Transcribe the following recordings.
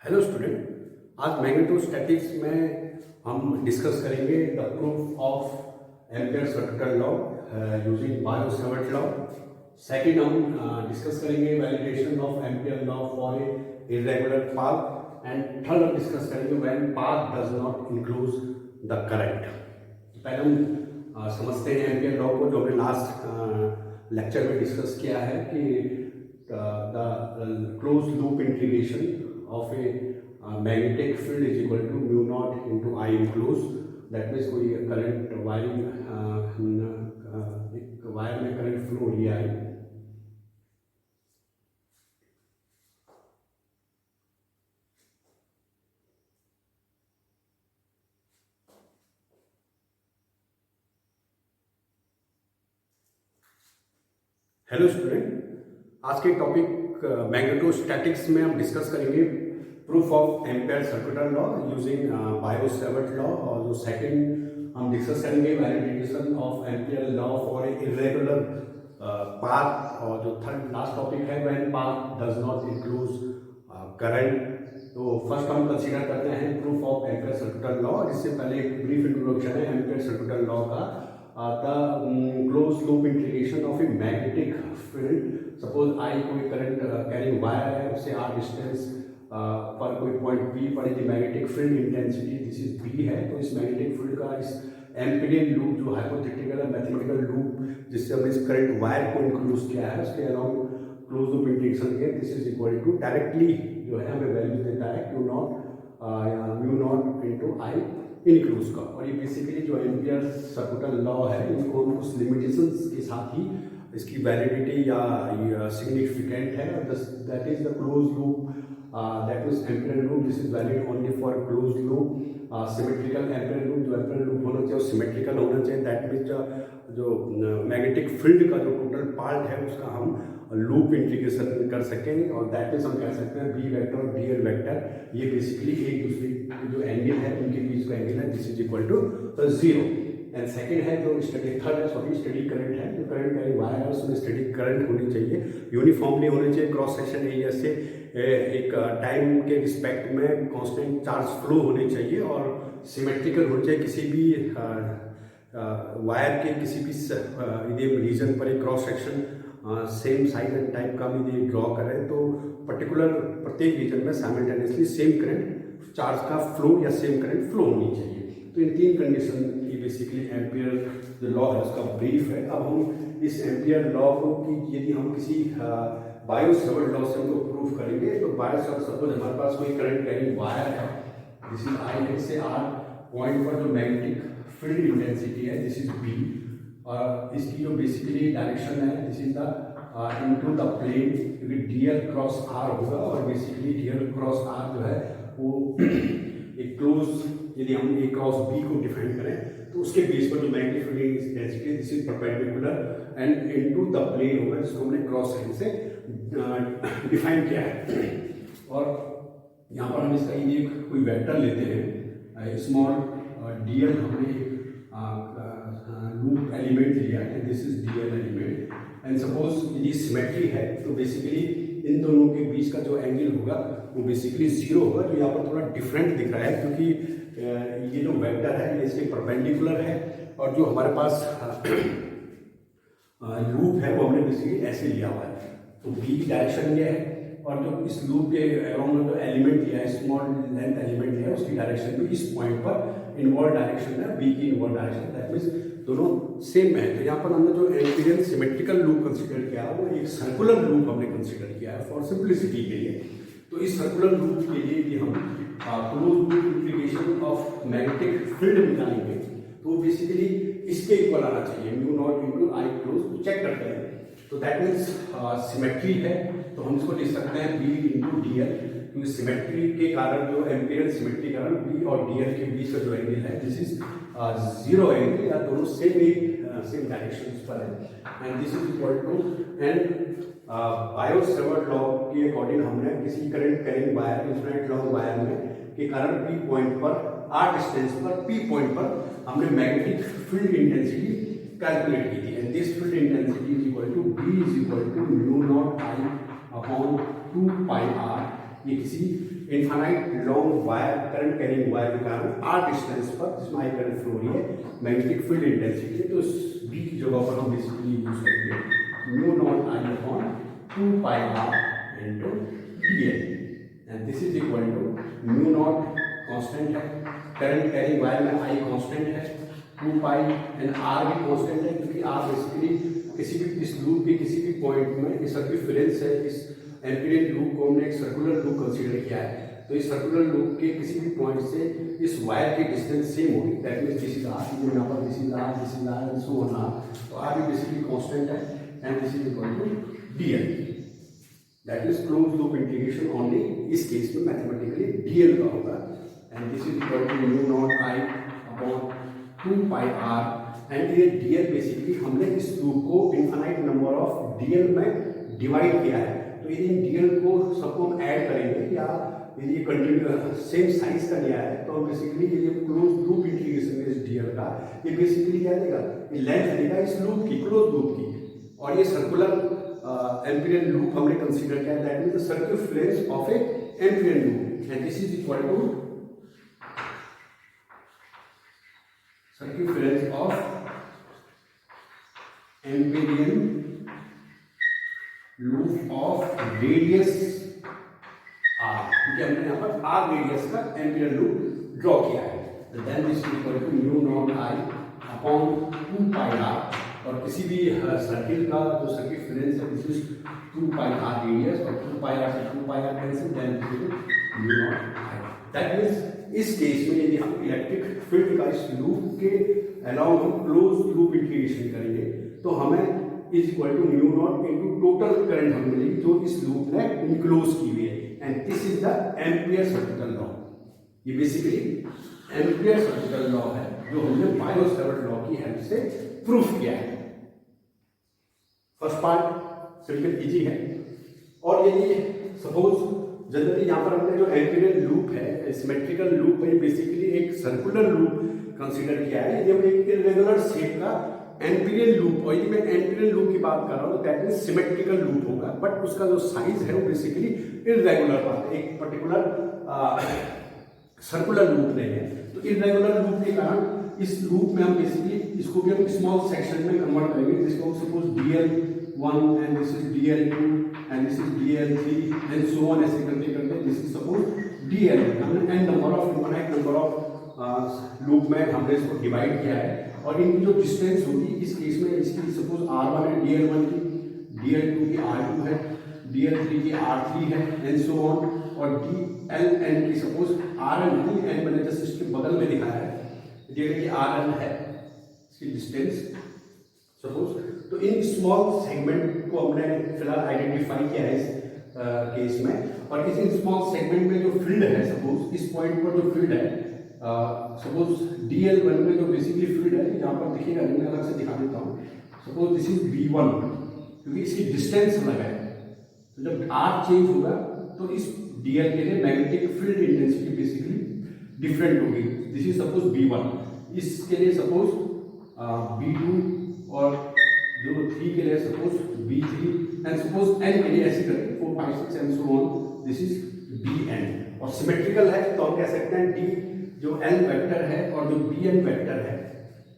Hello student, आज magnetostatics में हम डिस्कस करेंगे the proof of ampere circuital law using bio Savart law. Second हम डिस्कस करेंगे validation of ampere law for a irregular path and third हम discuss करेंगे when path does not include the current. पहले हम समझते हैं ampere law को, जो हमने लास्ट लेक्चर में डिस्कस किया है कि the closed loop integration of a magnetic field is equal to mu naught into I enclosed. That means कोई करंट वायरिंग एक वायर में करंट फ्लो लिया है, हेलो स्टूडेंट, आज के टॉपिक मैग्नेटोस्टैटिक्स में हम डिस्कस करेंगे proof of ampere circuital law using bio Savart law, और जो सेकंड हम डिस्कस करेंगे validation of ampere law for a irregular path, और जो थर्ड लास्ट टॉपिक है when path does not include current. तो फर्स्ट हम कंसीडर करते हैं proof of ampere circuital law. इससे पहले एक ब्रीफ इंट्रोडक्शन है एम्पियर सर्किटल लॉ का। the closed loop integration of a magnetic field, suppose I कोई करंट कैरिंग वायर है, उससे r डिस्टेंस पर कोई पॉइंट P पर यदि magnetic field intensity this is B है, तो इस मैग्नेटिक फील्ड का इस एम्पीडियन लूप जो हाइपोथेटिकल है मैथमेटिकल लूप जिससे हमने इस करंट वायर को इंक्लूड किया है, उसके अराउंड क्लोज लूप इंटीग्रेशन के this is equal to directly जो है हमें वैल्यू देता है Q not mu not into I enclosed का। और ये बेसिकली जो एम्पियर सर्किटल लॉ है इनको हम कुछ लिमिटेशंस के साथ ही इसकी वैलिडिटी या सिग्निफिकेंट है। That is the close loop, that means ampere loop this is valid only for close loop. Symmetrical ampere loop, जो एम्पियर लूप होना चाहिए वो सिमेट्रिकल होना चाहिए। दैट मीन्स जो मैग्नेटिक फील्ड का जो टोटल पार्ट है उसका हम लूप इंटीग्रेशन कर सकें, और दैट मीन्स हम कह सकते हैं बी वेक्टर और डी एल वेक्टर ये बेसिकली एक दूसरे जो एंगल है उनके बीच का एंगल है this is equal to 0। And second है जो थर्ड है सॉरी स्टडी करंट है, जो करंट कैरिंग वायर है उसमें स्टडी करंट होनी चाहिए, यूनिफॉर्मली होनी चाहिए, क्रॉस सेक्शन एरिया से एक टाइम के रिस्पेक्ट में कांस्टेंट चार्ज फ्लो होने चाहिए, और सिमेट्रिकल होनी चाहिए। किसी भी वायर के किसी भी रीजन पर एक cross section same size and type का भी ड्रॉ करें तो पर्टिकुलर प्रत्येक रीजन में साइमल्टेनियसली सेम करंट चार्ज का फ्लो या सेम करंट फ्लो होनी चाहिए। तो इन तीन कंडीशन की बेसिकली एम्पियर जो लॉ है उसका ब्रीफ है। अब हम इस एम्पियर लॉ को कि यदि हम किसी बायो सावर्ट लॉ से हमको प्रूफ करेंगे, तो बायो सावर्ट सपोज हमारे पास कोई करंट कैरिंग वायर है, दिस इज I से R पॉइंट पर जो मैग्नेटिक फील्ड इंटेंसिटी है दिस इज B, और इसकी जो बेसिकली डायरेक्शन है this is the into the plane, क्योंकि डीएल क्रॉस आर होगा, और बेसिकली डीएल क्रॉस आर जो है वो एक क्लोज यदि हम ए क्रॉस बी को डिफाइन करें तो उसके बेस पर जो magnetic field intensity this is perpendicular and into the plane होगा, जिसको हमने क्रॉस साइन से डिफाइन किया है। और यहाँ पर हम इसका यदि कोई वेक्टर लेते हैं स्मॉल डीएल, हमने लूप एलिमेंट लिया है this is DL element, and suppose यदि सिमेट्री है तो बेसिकली इन दोनों के बीच का जो एंगल होगा वो बेसिकली 0 होगा। जो यहाँ पर थोड़ा डिफरेंट दिख रहा है क्योंकि ये जो वेक्टर है ये इसके परपेंडिकुलर है, और जो हमारे पास लूप है वो हमने बेसिकली ऐसे लिया हुआ है, तो बी की डायरेक्शन ये है, और जो इस लूप के अराउंड जो एलिमेंट लिया है स्मॉल लेंथ एलिमेंट लिया है उसकी डायरेक्शन भी इस पॉइंट पर इनवर्ड डायरेक्शन है, बी की इनवर्ड डायरेक्शन, दैट मीन्स दोनों सेम है। तो यहाँ पर हमने जो एम्पीरियन सिमेट्रिकल लूप कंसीडर किया वो एक सर्कुलर लूप हमने कंसीडर किया है फॉर सिंप्लिसिटी के लिए। तो इस सर्कुलर लूप के लिए भी हम close loop integration of magnetic field निकालेंगे, तो बेसिकली इसके इक्वल आना चाहिए mu not into I close. Check करते हैं, तो दैट मीन्स सिमेट्री है तो हम इसको लिख सकते हैं B इंटू DL, क्योंकि सिमेट्री के कारण जो एम्पिरियल सिमेट्री के कारण B और DL के बीच का जो एंगल है दिस इज 0 एंगल, या दोनों सेम डायरेक्शन पर है, and this is equal to and Biot Savart law के अकॉर्डिंग हमने किसी current carrying wire infinite long wire में के कारण P पॉइंट पर R डिस्टेंस पर P पॉइंट पर हमने मैग्नेटिक फील्ड इंटेंसिटी कैलकुलेट की थी, and this field intensity is equal to B is equal to mu not I upon 2 pi R ये किसी infinite long wire current carrying wire के कारण are distance पर जिसमें आई करंट फ्लो हो रही है मैग्नेटिक फील्ड इंटेंसिटी है, तो इस बी की जगह पर हम बेसिकली यूज करेंगे mu not I upon 2 pi R into dl and this is equal to mu not constant है, करंट कैरिंग वायर में आई कांस्टेंट है, 2 पाई एंड आर भी कांस्टेंट है क्योंकि आर बेसिकली किसी भी इस लूप के किसी भी पॉइंट में इस सर्कमफेरेंस है, इस एम्पीरियन लूप को हमने एक सर्कुलर लूप कंसीडर किया है, तो इस सर्कुलर लूप के किसी भी पॉइंट से इस वायर की डिस्टेंस सेम होगी, that means this is R, यहाँ पर this is R and so on R, तो आर भी बेसिकली कांस्टेंट है and this is equal to dl, that is close loop integration only, इस केस में mathematically dl का होगा and this is equal to mu not I upon 2 pi R and ये dl basically हमने इस loop को infinite number of dl में divide किया है, तो यदि dl को सबको हम ऐड करेंगे या यदि ये कंटिन्यू सेम साइज का लिया है तो बेसिकली ये क्लोज लूप इंटीग्रेशन में इस dl का ये बेसिकली क्या देगा, ये लेंथ देगा इस लूप की, क्लोज लूप की, और ये सर्कुलर एम्पीरियन लूप हमने कंसीडर किया, that means the circumference of a Amperian loop and this is equal to circumference of amperian loop of radius r, क्योंकि हमने यहाँ पर r रेडियस का एम्पीरियन लूप ड्रॉ किया है, तो then this is equal to mu not I upon 2 pi R, और किसी भी सर्किल का जो सर्कमफेरेंस है this is 2 pi R radius, और 2 पाई आर से 2 pi R cancel, then mu not I, that means इस केस में यदि हम इलेक्ट्रिक फील्ड का इस लूप के अलाउंग हम क्लोज लूप इंटीग्रेशन करेंगे तो हमें is equal to mu not into total current हमें मिलेगी जो इस लूप ने इनक्लोज की हुई है and this is the ampere circuital law, ये बेसिकली एम्पियर सर्किटल लॉ है जो हमने बायो-सैवर्ट लॉ की हेल्प से प्रूफ किया है। फर्स्ट पार्ट सिंपल इजी है, और यदि सपोज जनरली यहाँ पर हमने जो एम्पीरियन लूप है सिमेट्रिकल लूप है, बेसिकली एक सर्कुलर लूप कंसीडर किया है, यदि हम एक इरेगुलर शेप का एम्पीरियन लूप, और यदि मैं एम्पीरियन लूप की बात कर रहा हूँ तो दैट मींस सिमेट्रिकल लूप होगा, बट उसका जो साइज है वो बेसिकली इरेगुलर बात है, एक पर्टिकुलर सर्कुलर लूप नहीं है, तो इरेगुलर लूप के कारण इस लूप में हम बेसिकली इसको भी हम स्मॉल सेक्शन में कन्वर्ट करेंगे, जिसको suppose dl1 and this is dl2 and this is dl3 and so on, ऐसे करते करते this is suppose dl, हमने n number of infinite number of loop में हमने इसको डिवाइड किया है, और इनकी जो डिस्टेंस होगी इस केस में इसकी सपोज r1 है dl1 की, dl2 की r2 है, dl3 की r3 है एंड सो ऑन, और dln की सपोज rn है, n मैंने जस्ट इसके बगल में दिखाया है, dl की rn है इसकी डिस्टेंस सपोज, तो इन स्मॉल सेगमेंट को हमने फिलहाल आइडेंटिफाई किया है इस केस में, और इस स्मॉल सेगमेंट में जो फील्ड है सपोज इस पॉइंट पर जो फील्ड है सपोज dl1 में जो बेसिकली फील्ड है यहाँ पर दिखेगा, मैं अलग से दिखा देता हूँ, सपोज दिस इज v1 क्योंकि इसकी डिस्टेंस अलग है, तो जब r चेंज होगा तो इस dl के लिए magnetic field intensity basically different होगी, दिस इज सपोज v1, इसके लिए सपोज v2, और जो 3 के लिए suppose v3 and suppose n के लिए ऐसे करके 4 5 6 and so on, this is dn, और सिमेट्रिकल है तो हम कह सकते हैं d जो n वेक्टर है और जो bn वेक्टर है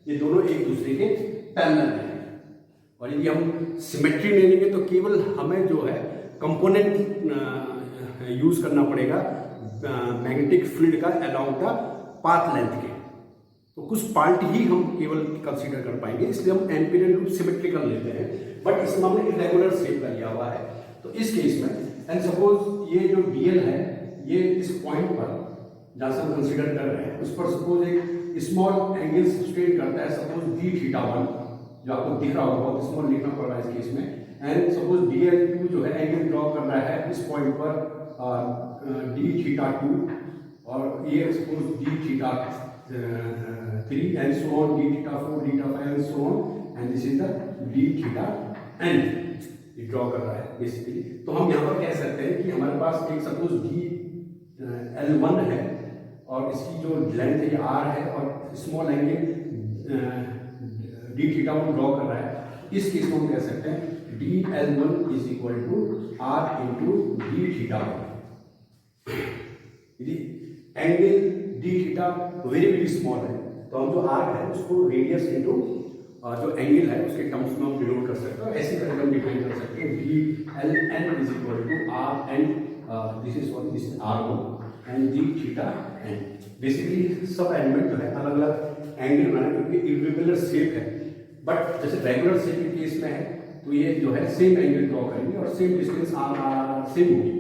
ये दोनों एक दूसरे के पैरेलल हैं, और यदि हम सिमेट्री ले लेंगे तो केवल हमें जो है कंपोनेंट यूज करना पड़ेगा मैग्नेटिक फील्ड का अलाउंग द पाथ लेंथ के, तो कुछ पार्ट ही हम केवल कंसीडर कर पाएंगे, इसलिए हम एम्पीरियन लूप सिमेट्रिकल लेते हैं, बट इसमें हमने इरेगुलर शेप का लिया हुआ है, तो इस केस में एंड सपोज ये जो dl है ये इस पॉइंट पर जहाँ से हम कंसीडर कर रहे हैं उस पर सपोज एक स्मॉल एंगल सब्सटेंड करता है, सपोज d(θ1) जो आपको दिख रहा होगा, बहुत स्मॉल लिखना पड़ रहा है इस केस में, एंड सपोज dl2 जो है एंगल ड्रॉ कर रहा है इस पॉइंट पर d(θ2), और ये suppose d(θ3) and so on, d(θ4), d(θ5) and so on, and this is the d(θn) ये ड्रॉ कर रहा है बेसिकली, तो हम यहाँ पर कह सकते हैं कि हमारे पास एक सपोज dl1 है और इसकी जो लेंथ है r है और स्मॉल एंगल d(θ1) ड्रॉ कर रहा है, इस केस को हम कह सकते हैं dl1 is equal to r into d(θ1), यदि angle D theta very very small है तो हम जो आर्क है उसको रेडियस इनटू जो एंगल है उसके टर्म्स में हम डिनोट कर सकते हैं। ऐसी तरह हम डिफाइन कर सकते हैं D L N is equal to R N, this is R one and D theta N. Basically सब एलिमेंट जो है अलग अलग एंगल बनाए क्योंकि इर्रेगुलर शेप है, बट जैसे रेगुलर शेप के केस में है तो ये जो है सेम एंगल ड्रॉ करेंगे और सेम डिस्टेंस सेम होगी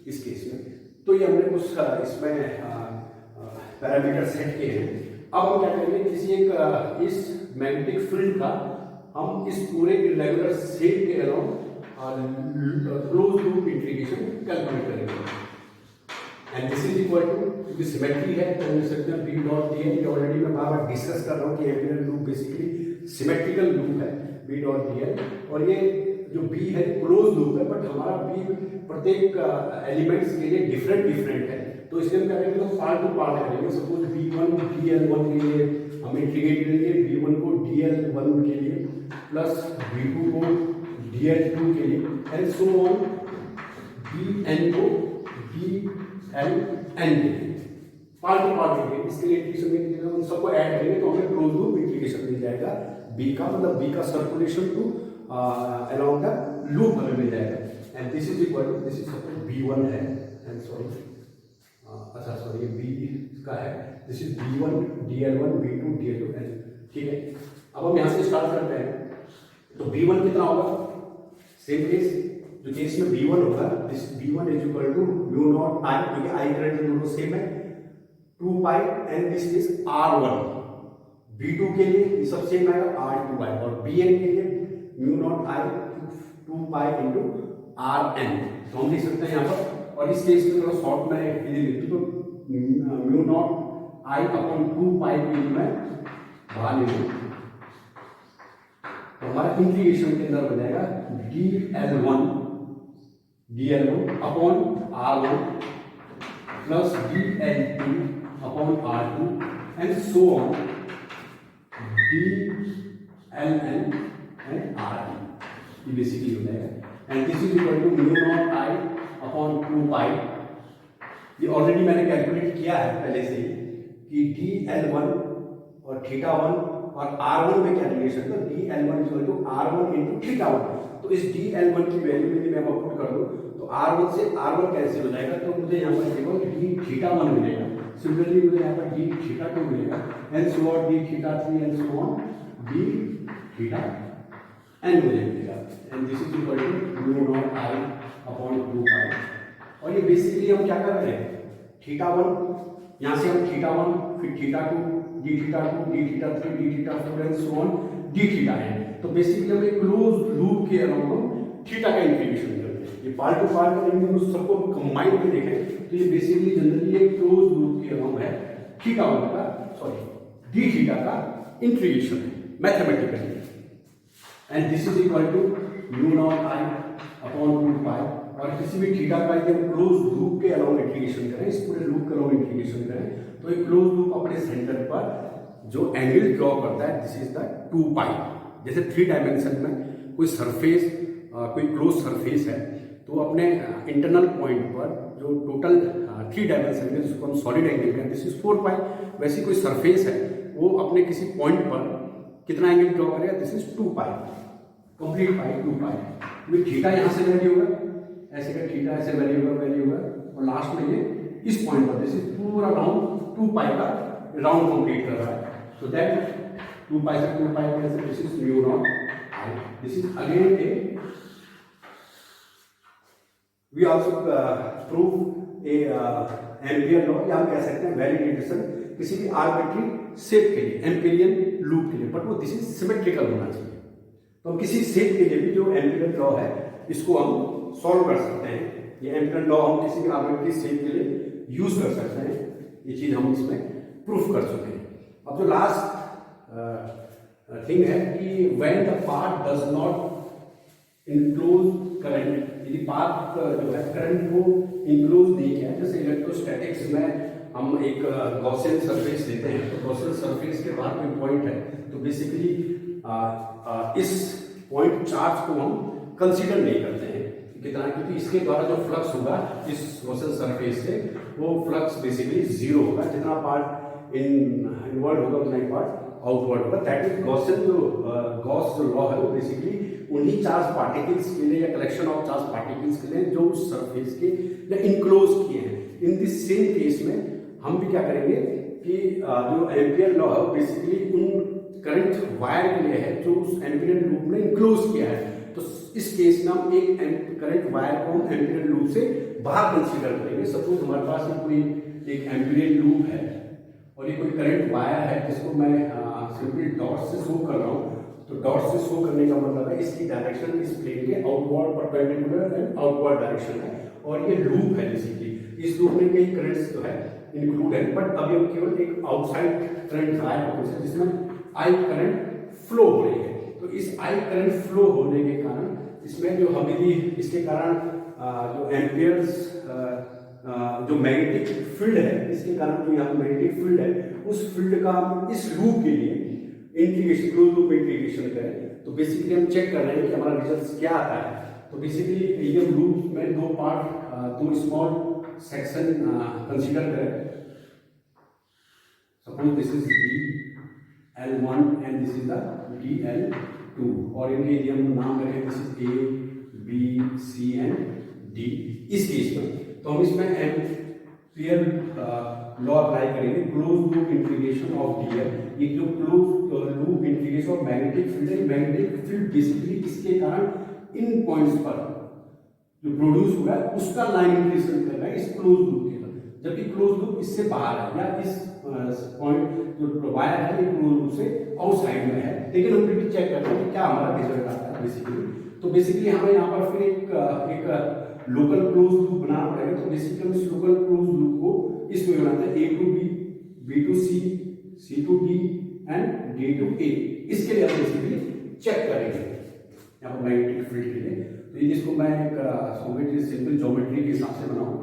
इस केस में। तो ये हमने कुछ इसमें पैरामीटर सेट किए हैं। अब हम क्या करेंगे, किसी एक इस मैग्नेटिक फील्ड का हम इस पूरे इरेगुलर शेप के around close loop integration calculate करेंगे। And this is equal to, क्योंकि सिमेट्री है तो हम सकते हैं B dot D L. Already मैं बार बार डिस्कस कर रहा हूँ कि empirical loop basically symmetrical loop है बी डॉट डी एल, और ये जो बी है क्लोज लूप है, बट हमारा बी प्रत्येक एलिमेंट्स के लिए डिफरेंट है। तो इसलिए हम क्या करेंगे, तो पार्ट टू पार्ट करेंगे। सपोज B1 DL1 के लिए हम इंटीग्रेट करेंगे B1 को DL1 के लिए प्लस B2 को DL2 के लिए एंड सो ऑन Bn को DLn के लिए पार्ट टू पार्ट करेंगे। इसके लिए इंटीग्रेशन उन सबको ऐड करेंगे तो हमें क्लोज लूप इंटीग्रेशन मिल जाएगा। B का मतलब B का circulation to around the loop हमें मिल जाएगा। And this is equal to, this is suppose B1 है एंड सॉरी अच्छा सॉरी ये B का है, this is B1 DL1 B2 DL2 ठीक है। अब हम यहाँ से स्टार्ट करते हैं। तो B1 कितना होगा, सेम केस जो केस में B1 होगा, this B1 is equal to mu not I, क्योंकि I करंट दोनों सेम है, 2 pi and this is R1। B2 के लिए ये सब सेम आएगा R2I, और Bn के लिए mu not I 2 pi into Rn। तो हम लिख सकते हैं यहाँ पर, और इस केस में थोड़ा शॉर्ट में इजी लिख दूँ तो म्यू नॉट I अपॉन 2 पाई के लिए मैं बाहर ले लूँ तो हमारा इंटीग्रेशन के अंदर हो जाएगा DL1 upon R1 plus DL2 upon R2 and so on DLn and Rn। ये बेसिकली हो जाएगा। And this is equal to mu not I upon 2 pi. ये ऑलरेडी मैंने कैलकुलेट किया है पहले से ही कि DL1 और θ1 और R1 में क्या रिलेशन है, तो DL1 equal to R1 into θ1। तो इस DL1 की वैल्यू यदि मैं पुट कर दूं तो R1 से R1 कैंसिल हो जाएगा, तो मुझे यहाँ पर केवल dθ1 मिलेगा। सिमिलरली मुझे यहाँ पर dθ2 मिलेगा and so on dθ3 and so on dθn मुझे मिलेगा। And this is equal to mu not I upon 2 pi. और ये बेसिकली हम क्या कर रहे हैं, θ1 यहाँ से हम θ1 फिर θ2 dθ2 dθ3 dθ4 and so on dθn। तो बेसिकली हम एक क्लोज लूप के अराउंड हम थीटा का इंटीग्रेशन करते हैं। ये पार्ट टू पार्ट करेंगे, उस सबको कंबाइन में देखें तो ये बेसिकली जनरली एक क्लोज लूप के अराउंड है θ1 का सॉरी dθ का इंटीग्रेशन है mathematically. And this is equal to mu not I upon 2 pi. और किसी भी थीटा का यदि हम क्लोज लूप के अराउंड इंटीग्रेशन करें, इस पूरे लूप के अराउंड इंटीग्रेशन करें, तो एक क्लोज लूप अपने सेंटर पर जो एंगल ड्रॉ करता है, दिस इज द 2 पाई। जैसे 3 डायमेंशन में कोई सरफेस कोई क्लोज सरफेस है तो अपने इंटरनल पॉइंट पर जो टोटल 3 डायमेंशन में जिसको हम सॉलिड एंगल करें, दिस इज 4 पाई। वैसी कोई सरफेस है वो अपने किसी पॉइंट पर कितना एंगल ड्रॉ करेगा, this is 2 pi, complete pi 2 pi. Theta यहाँ से वैल्यू होगा, ऐसे का थीटा ऐसे वैल्यू होगा और लास्ट में ये इस पॉइंट पर दिस इज पूरा राउंड 2 पाई का राउंड कंप्लीट कर रहा है। सो दैट 2 पाई से 2 पाई कैसे, this is mu not I। This is again A V also prove A ampere law, या हम कह सकते हैं वैलिडेशन किसी भी आर्बिट्री शेप के लिए, एम्पिरियन लूप के लिए, बट वो दिस इज सिमेट्रिकल होना चाहिए। तो हम किसी शेप के लिए भी जो एम्पिरियल लॉ है इसको हम सॉल्व कर सकते हैं। ये एम्पिरियल लॉ हम किसी भी आर्बिट्री शेप के लिए यूज कर सकते हैं। ये चीज हम इसमें प्रूफ कर चुके हैं। अब जो लास्ट थिंग है कि when the path does not enclose current, यदि पाथ जो है करंट को इनक्लोज नहीं किया, जैसे इलेक्ट्रोस्टैटिक्स में हम एक गॉसियन सरफेस लेते हैं तो गॉसियन सरफेस के बाहर कोई पॉइंट है तो बेसिकली इस पॉइंट चार्ज को हम कंसीडर नहीं करते हैं। कितना, क्योंकि इसके द्वारा जो फ्लक्स होगा इस गॉसियन सरफेस से वो फ्लक्स बेसिकली जीरो होगा, जितना पार्ट इनवर्ड होगा उतना ही पार्ट आउटवर्ड होगा। दैट इज गॉसियन गॉस जो लॉ है वो बेसिकली उन्हीं चार्ज पार्टिकल्स के लिए या कलेक्शन ऑफ चार्ज पार्टिकल्स के लिए जो उस सरफेस के या इनक्लोज किए हैं। इन दिस सेम केस में हम भी क्या करेंगे कि जो एम्पियर लॉ है बेसिकली उन करंट वायर के लिए है जो उस एम्पियर लूप ने इनक्लोज किया है। तो इस केस में हम एक करंट वायर को हम एम्पियर लूप से बाहर कंसीडर करेंगे। सपोज हमारे पास कोई एक एम्पियर लूप है और ये कोई करंट वायर है जिसको मैं सिंपली डॉट से शो कर रहा हूँ। तो डॉट से शो करने का मतलब है इसकी डायरेक्शन इस प्लेन के outward perpendicular and outward direction है और ये लूप है बेसिकली। इस लूप में कई करंट्स जो है इंक्लूड है, बट अभी हम केवल एक आउटसाइड करंट वायर जिसमें आई करंट फ्लो हो रही है। तो इस आई करंट फ्लो होने के कारण इसमें जो हमें भी इसके कारण जो एम्पियर्स जो मैग्नेटिक फील्ड है, इसके कारण जो यहाँ मैग्नेटिक फील्ड है उस फील्ड का हम इस लूप के लिए इंटीग्रेशन, क्लोज लूप इंटीग्रेशन करें। तो बेसिकली हम चेक कर रहे हैं कि हमारा रिजल्ट क्या आता है। तो बेसिकली ये लूप में दो पार्ट, दो स्मॉल सेक्शन कंसीडर करें। Suppose this is DL1 and this is the DL2 और इनके यदि हम नाम रखें this is A, B, C and D। इस केस में तो हम इसमें एम्पियर लॉ अप्लाई करेंगे, close loop integration of DL। ये जो close loop integration of magnetic field है, मैग्नेटिक फील्ड बेसिकली इसके कारण इन पॉइंट्स पर जो प्रोड्यूस हुआ है उसका लाइन इंटीग्रेशन कर रहा है इस क्लोज लूप के अंदर, जबकि क्लोज लूप इससे बाहर है या इस पॉइंट जो वायर है ये क्लोज लूप से आउटसाइड में है। लेकिन हम फिर भी चेक करते हैं कि क्या हमारा रिजल्ट आता है बेसिकली। तो बेसिकली हमें यहाँ पर फिर एक लोकल क्लोज लूप बनाना पड़ेगा। तो बेसिकली हम इस लोकल क्लोज लूप को इसमें बनाते हैं A to B, B to C, C to D and D to A। इसके लिए हम बेसिकली चेक करेंगे यहाँ पर मैग्नेटिक फील्ड के लिए। तो ये जिसको मैं एक सिंपल ज्योमेट्री के हिसाब से बनाऊँ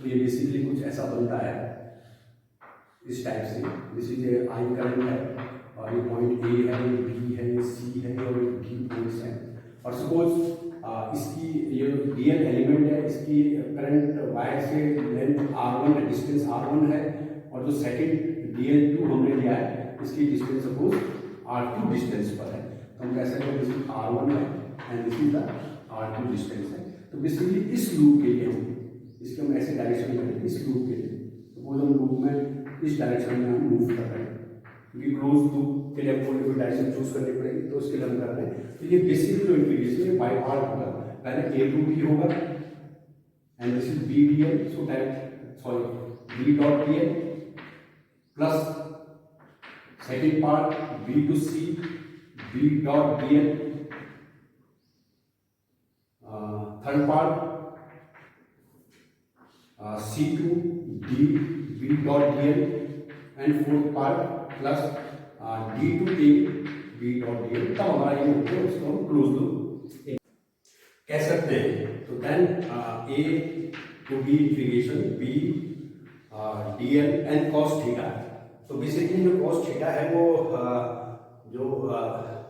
तो ये बेसिकली कुछ ऐसा बनता है इस टाइप से। दिस इज आई करंट है और ये पॉइंट A है, ये B है, ये C है और ये D पॉइंट्स है। और सपोज इसकी ये DL एलिमेंट है, इसकी करंट वायर से लेंथ R1 है, डिस्टेंस R1 है और जो सेकंड DL2 हमने लिया है इसकी डिस्टेंस सपोज R2 डिस्टेंस पर है। तो हम कह सकते हैं दिस इज R1 है and this is the R2 distance है। तो बेसिकली इस लूप के लिए हम इसके हम ऐसे डायरेक्शन करेंगे इस लूप के लिए। सपोज हम लूप में इस डायरेक्शन में हम मूव कर रहे हैं क्योंकि क्लोज लूप के लिए हमको कोई डायरेक्शन चूज करनी पड़ेगी, तो उसके लिए हम कर रहे हैं। तो ये बेसिकली जो इंटीग्रेशन है बाय पार्ट होगा, पहले A to B होगा and this is BDL, so that sorry B dot DL plus second part B to C, B dot DL, third part C to D, B dot DL and fourth part plus D to A, B dot DL। तब हमारा ये होता है, उसको हम close loop कह सकते हैं। तो then A to B integration B DL and cos theta. तो बेसिकली जो cos थीटा है वो जो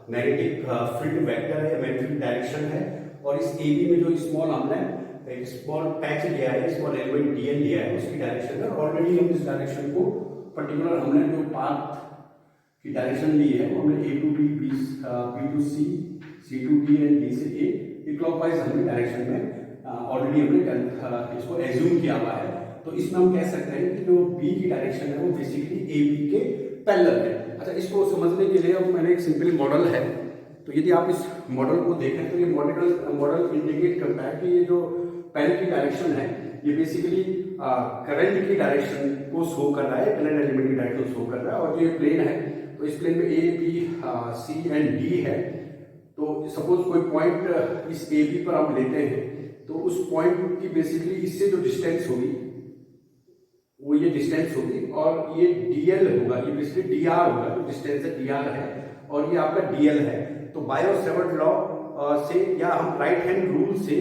मैग्नेटिक फील्ड वेक्टर है, मैग्नेटिक डायरेक्शन है और इस AB में जो स्मॉल हमने एक स्मॉल पैच लिया है, स्मॉल एलिमेंट DL लिया है उसकी डायरेक्शन है। ऑलरेडी हम इस डायरेक्शन को पर्टिकुलर हमने जो पाथ की डायरेक्शन ली है वो हमने A to B, B to C, C to D and D से A, ये क्लॉकवाइज हमने डायरेक्शन में ऑलरेडी हमने इसको एज्यूम किया हुआ है। तो इसमें हम कह सकते हैं कि जो B की डायरेक्शन है वो बेसिकली AB के पैरेलल है। अच्छा, इसको समझने के लिए अब मैंने एक सिंपल मॉडल है। तो यदि आप इस मॉडल को देखें तो ये मॉडल इंडिकेट करता है कि ये जो पेन की डायरेक्शन है ये बेसिकली करंट की डायरेक्शन को शो कर रहा है, करंट एलिमेंट की डायरेक्शन शो कर रहा है। और जो ये प्लेन है तो इस प्लेन में A, B, C and D है। तो सपोज कोई पॉइंट इस AB पर हम लेते हैं तो उस पॉइंट की बेसिकली इससे जो डिस्टेंस होगी वो ये डिस्टेंस होगी और ये DL होगा, ये बेसिकली DR होगा, जो डिस्टेंस है DR है और ये आपका DL है। तो बायो-सेवर्ट लॉ से या हम राइट हैंड रूल से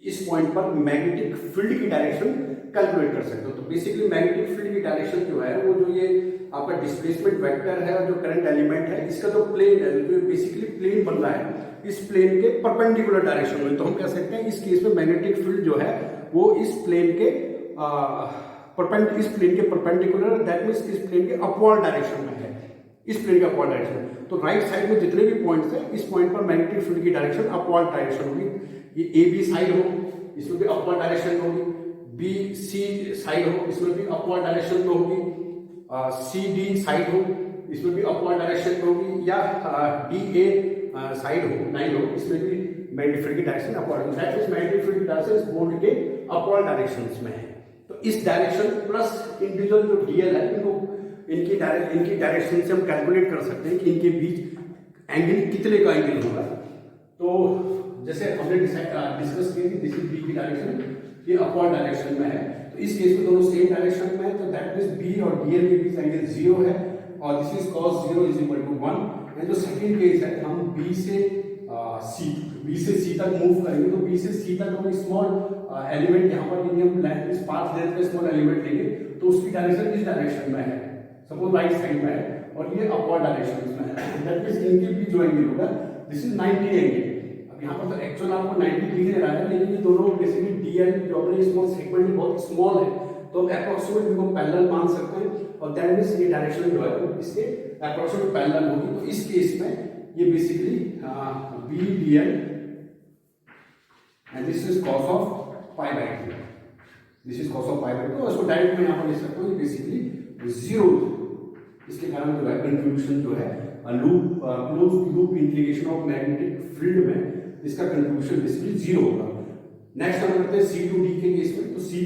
इस पॉइंट पर मैग्नेटिक फील्ड की डायरेक्शन कैलकुलेट कर सकते हो। तो बेसिकली मैग्नेटिक फील्ड की डायरेक्शन जो है वो जो ये आपका डिस्प्लेसमेंट वेक्टर है और जो करंट एलिमेंट है इसका जो प्लेन है, जो बेसिकली प्लेन बन रहा है इस प्लेन के परपेंडिकुलर डायरेक्शन में, तो हम कह सकते हैं इस केस में मैग्नेटिक फील्ड जो है वो इस प्लेन के परपेंडिकुलर, दैट मीन्स इस प्लेन के अपवर्ड डायरेक्शन में है, इस प्लेन के अपवर्ड डायरेक्शन में। तो राइट साइड में जितने भी पॉइंट्स हैं, इस पॉइंट पर मैग्नेटिक फील्ड की डायरेक्शन अपवर्ड डायरेक्शन होगी। ये ए बी साइड हो, इसमें भी अपवर्ड डायरेक्शन होगी, बी सी साइड हो, इसमें भी अपवर्ड डायरेक्शन में होगी, सी डी साइड हो, इसमें भी अपवर्ड डायरेक्शन में होगी, या डी ए साइड हो, लाइन हो, इसमें भी मैग्नेटिक फील्ड की direction upward, that means magnetic field की डायरेक्शन इस बोर्ड के अपवर्ड डायरेक्शंस में है। तो इस डायरेक्शन प्लस इंडिविजुअल जो डीएल है, इनको इनकी डायरेक्शन से हम कैलकुलेट कर सकते हैं कि इनके बीच एंगल कितने का एंगल होगा। तो जैसे हमने डिस्कस किया कि दिस इज बी की डायरेक्शन, ये अपवर्ड डायरेक्शन में है, तो इस केस में दोनों सेम डायरेक्शन में है, तो दैट मींस बी और डीएल के बीच एंगल 0 है, और this is cos 0 is equal to 1। And जो सेकंड केस है, हम बी से सी तक मूव करेंगे, तो बी से सी तक हम स्मॉल एलिमेंट यहाँ पर यदि हम इस पाथ लेंथ पे स्मॉल एलिमेंट लेंगे तो उसकी डायरेक्शन इस डायरेक्शन में है, सपोज राइट साइड में है, और ये अपवर्ड डायरेक्शन में है, दैट मींस इनके बीच जो एंगल होगा दिस इज 90 एंगल। अब यहाँ पर तो एक्चुअल आपको 90 डिग्री दे रहा है, लेकिन ये दोनों बेसिकली डीएल जो अपने स्मॉल सेगमेंट बहुत स्मॉल है, तो अप्रोक्सीमेट इनको पैरेलल मान सकते हैं, और दैट मींस ये डायरेक्शन जो है वो इसके अप्रोक्सीमेट पैरेलल होगी। तो इस केस में ये basically B D L and this is cos of pi by 2, this is cos of pi by 2, और इसको डायरेक्ट में यहाँ पर लिख सकते हो बेसिकली 0। इसके कारण जो है कंट्रीब्यूशन जो है close loop integration of magnetic field में इसका कंट्रीब्यूशन बेसिकली 0 होगा। नेक्स्ट हम करते हैं सी टू डी के केस में, तो सी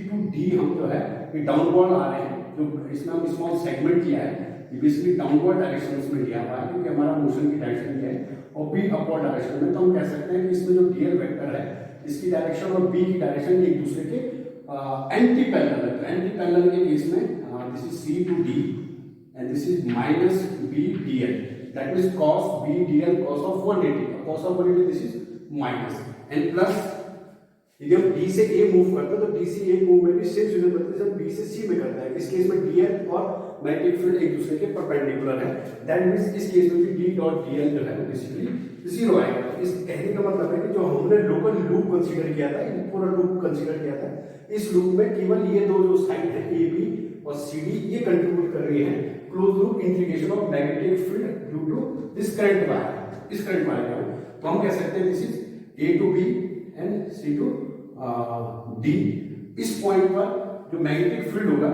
टू डी हम जो है ये डाउनवर्ड आ रहे हैं, जो इसमें हम स्मॉल सेगमेंट लिया है, ये बेसिकली डाउनवर्ड डायरेक्शन में लिया हुआ है, क्योंकि हमारा मोशन की डायरेक्शन ये है, और बी अपवर्ड डायरेक्शन में। तो हम कह सकते हैं कि इसमें जो डीएल वेक्टर है, इसकी डायरेक्शन और बी की डायरेक्शन एक दूसरे के एंटी पैरेलल है। तो एंटी पैरेलल के केस में this is C to D and this is minus B D L, that means cos b dl cos of 180, cos of 180 this is minus, and plus यदि हम d से a move करते हैं, तो d से a move में भी same चीजें बनती है, b से c में करता है। इस केस में dl और मैग्नेटिक फील्ड एक दूसरे के परपेंडिकुलर है, दैट मींस इस केस में भी d डॉट dl जो है वो बेसिकली 0 आएगा। तो इस कहने का मतलब है कि जो हमने लोकल लूप कंसीडर किया था, ये पूरा लूप कंसीडर किया था, इस लूप में केवल ये दो जो साइड है ए बी और सी डी, ये कंट्रीब्यूट कर रही है close loop integration of magnetic field due to this current wire, इस करंट वायर का। तो हम कह सकते हैं this is A to B and C to D. इस पॉइंट पर जो मैग्नेटिक फील्ड होगा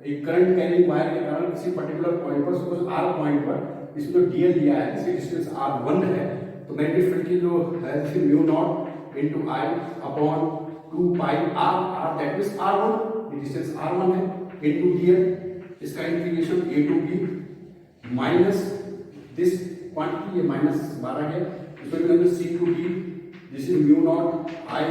एक करंट कैरिंग वायर के कारण किसी पर्टिकुलर पॉइंट पर, सपोज आर पॉइंट पर इसमें जो डीएल दिया है, इसकी डिस्टेंस r1 है, तो मैग्नेटिक फील्ड की जो है mu not into I upon 2 pi r, that means r1, ये डिस्टेंस r1 है, इनटू डीएल, इसका integration a to b minus this quantity, ये माइनस 12 है, इसमें भी c to d, this is mu not i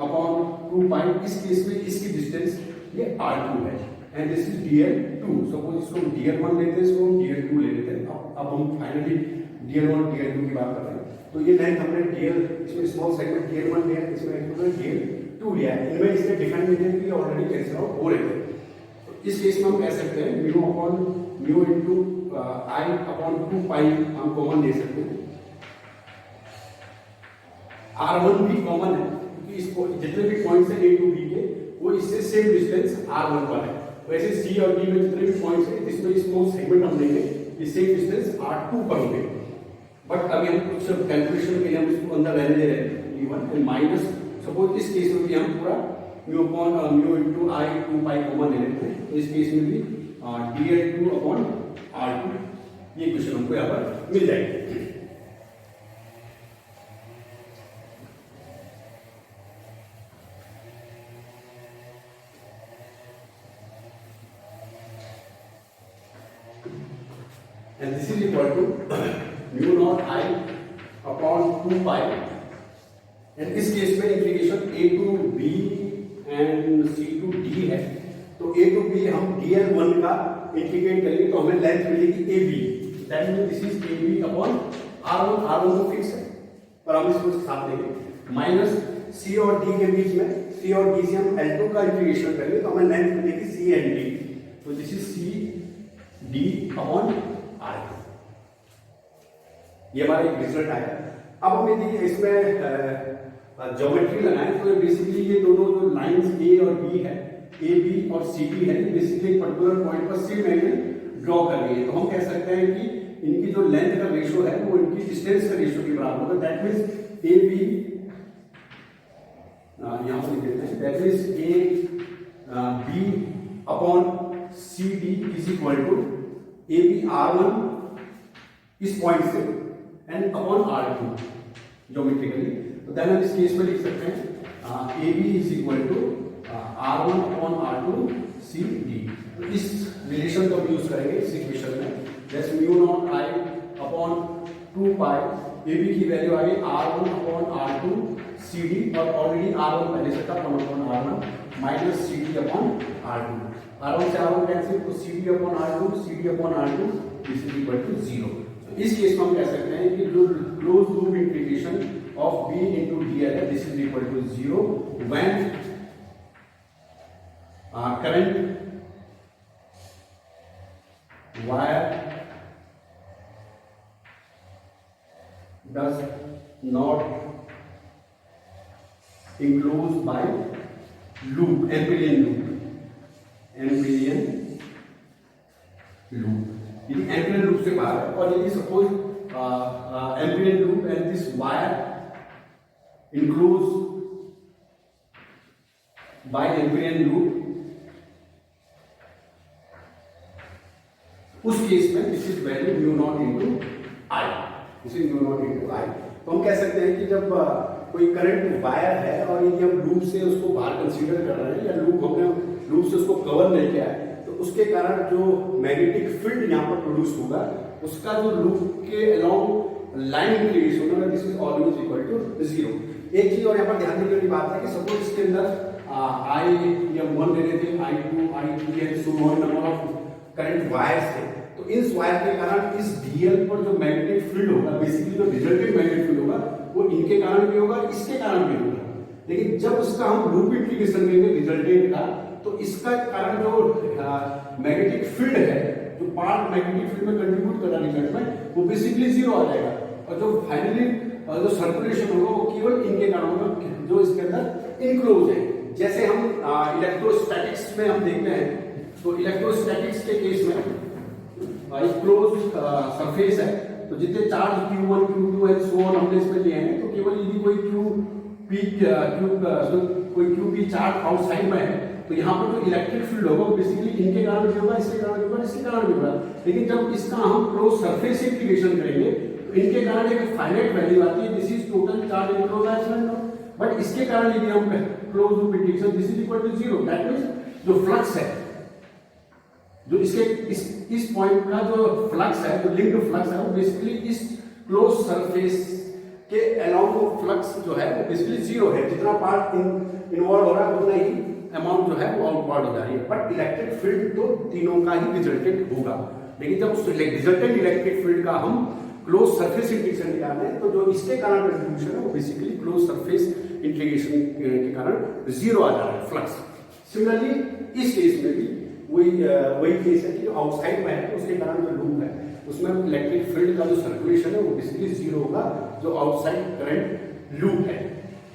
upon 2 pi, इस case में इसकी डिस्टेंस ये r2 है, and this is dl2। Suppose इसको हम dl1 लेते हैं, इसको हम dl2 ले लेते हैं। अब हम फाइनली dl1 और dl2 की बात कर रहे हैं। तो ये लेंथ हमने dl, इसमें स्मॉल सेगमेंट dl1 लिया है, इसमें dl2 लिया है, इनमें इसने डिफाइन मीडियम की ऑलरेडी कैंसिल आउट हो रहे थे। तो इस केस में हम कह सकते हैं mu upon mu into I upon 2 पाई हम कॉमन ले सकते हैं। r1 भी कॉमन है, क्योंकि इसको जितने भी पॉइंट्स हैं a टू b के, वो इससे सेम डिस्टेंस r1 पर है। वैसे c और d में जितने भी पॉइंट्स हैं, इसमें स्मॉल सेगमेंट हम लेंगे, ये सेम डिस्टेंस r2 पर होंगे। बट अभी हम कुछ कैलकुलेशन के लिए हम इसको अंदर रहने दे रहे हैं e1 एंड माइनस, सपोज इस केस में भी हम पूरा mu upon mu into I 2 pi common ले लेते हैं, तो इस केस में भी dl2 अपॉन r2, ये क्वेश्चन हमको यहाँ पर मिल जाएगी। And this is equal to mu naught I upon 2 pi, and इस केस में integration a to b and c to d है, तो a to b हम dl1 का इंटीग्रेट करेंगे तो हमें लेंथ मिलेगी ab, that means this is ab upon r1 तो फिक्स है, पर हम इसको साथ लेंगे, माइनस c और d के बीच में, c और d से हम l2 का इंटीग्रेशन करेंगे तो हमें लेंथ मिलेगी c and d, तो this is c d upon r, ये हमारा एक रिजल्ट आया। अब हम यदि इसमें ज्योमेट्री लगाएं तो बेसिकली ये दोनों जो लाइंस ए और बी है, ए बी और सी डी है, बेसिकली एक पर्टिकुलर पॉइंट पर सिम एंगल ड्रॉ कर रही है। तो हम कह सकते हैं कि इनकी जो लेंथ का रेशियो है वो इनकी डिस्टेंस का रेशियो के बराबर होगा। दैट मीन्स ए बी, यहां पर लिख देते हैं, that means A B upon C D is equal to A B R1 इस पॉइंट से एंड अपॉन R2 ज्योमेट्रिकली। तो देन हम इस केस में लिख सकते हैं A B is equal to R1 upon R2 C D. तो इस रिलेशन को हम यूज करेंगे इस इक्वेशन में, जैसे mu not I upon 2 pi, A B की वैल्यू आ गई R1 upon R2 C D, और ऑलरेडी R1 पहले से था 1 upon R1 minus C D upon R2। R1 से R1 कैंसिल, तो C D upon R2 C D upon R2 this is equal to 0। तो इस केस में हम कह सकते हैं कि जो close loop integration of B into dl है, this is equal to 0 when current wire does not enclosed by loop, Amperian loop, Amperian loop। यदि Amperian loop से बाहर है, और यदि suppose Amperian loop and this wire enclosed by Amperian loop, उस case में this is value mu not into I, this is mu not into आई। तो हम कह सकते हैं कि जब कोई करंट वायर है और यदि हम लूप से उसको बाहर कंसीडर कर रहे हैं या हमने लूप से उसको कवर नहीं किया है, तो उसके कारण जो मैग्नेटिक फील्ड यहाँ पर प्रोड्यूस होगा उसका जो लूप के अलोंग लाइन इंक्रीज होगा, this is always equal to 0। एक चीज और यहाँ पर ध्यान देने वाली बात है कि सपोज इसके अंदर आई या 1 ले लेते हैं, I2 I3 and so on number of current wires है, तो इस वायर के कारण इस डीएल पर जो मैग्नेटिक फील्ड होगा, बेसिकली जो रिजल्टेंट मैग्नेटिक फील्ड होगा वो इनके कारण भी होगा, इसके कारण भी होगा। लेकिन जब उसका हम लूप इंटीग्रेशन करेंगे रिजल्टेंट का, तो इसका कारण जो मैग्नेटिक फील्ड है, जो पार्ट मैग्नेटिक फील्ड में कंट्रीब्यूट कर रहा है रिजल्ट में, वो बेसिकली 0 आ जाएगा, और जो फाइनली जो सर्कुलेशन होगा वो केवल इनके कारण होगा जो इसके अंदर इनक्लोज है। जैसे हम इलेक्ट्रोस्टैटिक्स में हम देखते हैं, तो इलेक्ट्रोस्टैटिक्स के केस में क्लोज सरफेस है, तो जितने charge Q1 Q2 and so on हमने इसमें लिए हैं, तो केवल यदि कोई कोई QP चार्ज आउटसाइड में है, तो यहाँ पर जो इलेक्ट्रिक फील्ड होगा बेसिकली इनके कारण भी होगा, इसके कारण भी होगा, इसके कारण भी होगा। लेकिन जब इसका हम क्लोज सरफेस इंटीग्रेशन करेंगे तो इनके कारण एक फाइनाइट वैल्यू आती है, this is total charge enclose, but इसके कारण यदि हम close loop integration this is equal to 0, that means जो फ्लक्स है, जो इसके इस पॉइंट का जो फ्लक्स है, जो लिंक्ड फ्लक्स है, वो बेसिकली इस क्लोज सरफेस के अलोंग फ्लक्स जो है वो बेसिकली 0 है। जितना पार्ट इन्वॉल्व हो रहा है उतना ही अमाउंट जो है वो आउटवर्ड हो जा रही है, बट इलेक्ट्रिक फील्ड तो तीनों का ही रिजल्टेंट होगा। लेकिन जब उस रिजल्टेंट इलेक्ट्रिक फील्ड का हम क्लोज सरफेस इंटीग्रेशन निकालते हैं, तो जो इसके कारण कंट्रीब्यूशन है वो बेसिकली क्लोज सरफेस इंटीग्रेशन के कारण 0 आ जा रहा है फ्लक्स। सिमिलरली इस केस में भी वही केस है कि जो आउटसाइड में है उसके कारण जो लूप है उसमें इलेक्ट्रिक फील्ड का जो सर्कुलेशन है वो बेसिकली 0 होगा, जो आउटसाइड करंट लूप है।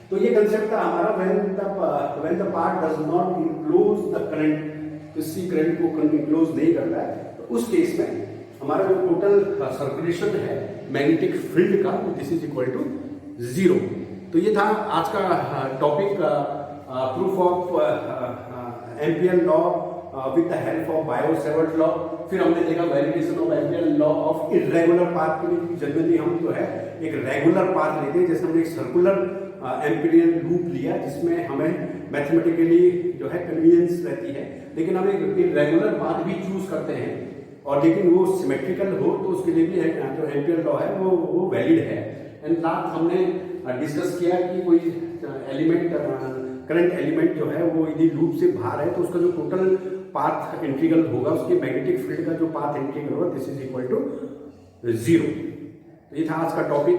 तो ये कंसेप्ट था हमारा when the part does not enclose the current, किसी करंट को इनक्लोज नहीं करता है, तो उस केस में हमारा जो टोटल सर्कुलेशन है मैग्नेटिक फील्ड का, दिस इज इक्वल टू 0। तो ये था आज का topic, proof of ampere law with the help of Biot-Savart law. फिर हमने देखा validation of ampere law of irregular path के लिए। जनरली हम जो है एक रेगुलर पाथ लेते हैं, जैसे हमने एक सर्कुलर एम्पिरियन लूप लिया जिसमें हमें मैथमेटिकली जो है कन्वीनियंस रहती है, लेकिन हम एक इरेगुलर पाथ भी चूज करते हैं, और लेकिन वो सिमेट्रिकल हो तो उसके लिए भी जो एम्पियर लॉ है वो वैलिड है। एंड लास्ट हमने डिस्कस किया कि कोई एलिमेंट, करंट एलिमेंट जो है वो यदि लूप से बाहर है तो उसका जो टोटल पाथ इंटीग्रल होगा, उसके मैग्नेटिक फील्ड का जो पाथ इंटीग्रल होगा, दिस इज इक्वल टू 0। तो ये था आज का टॉपिक।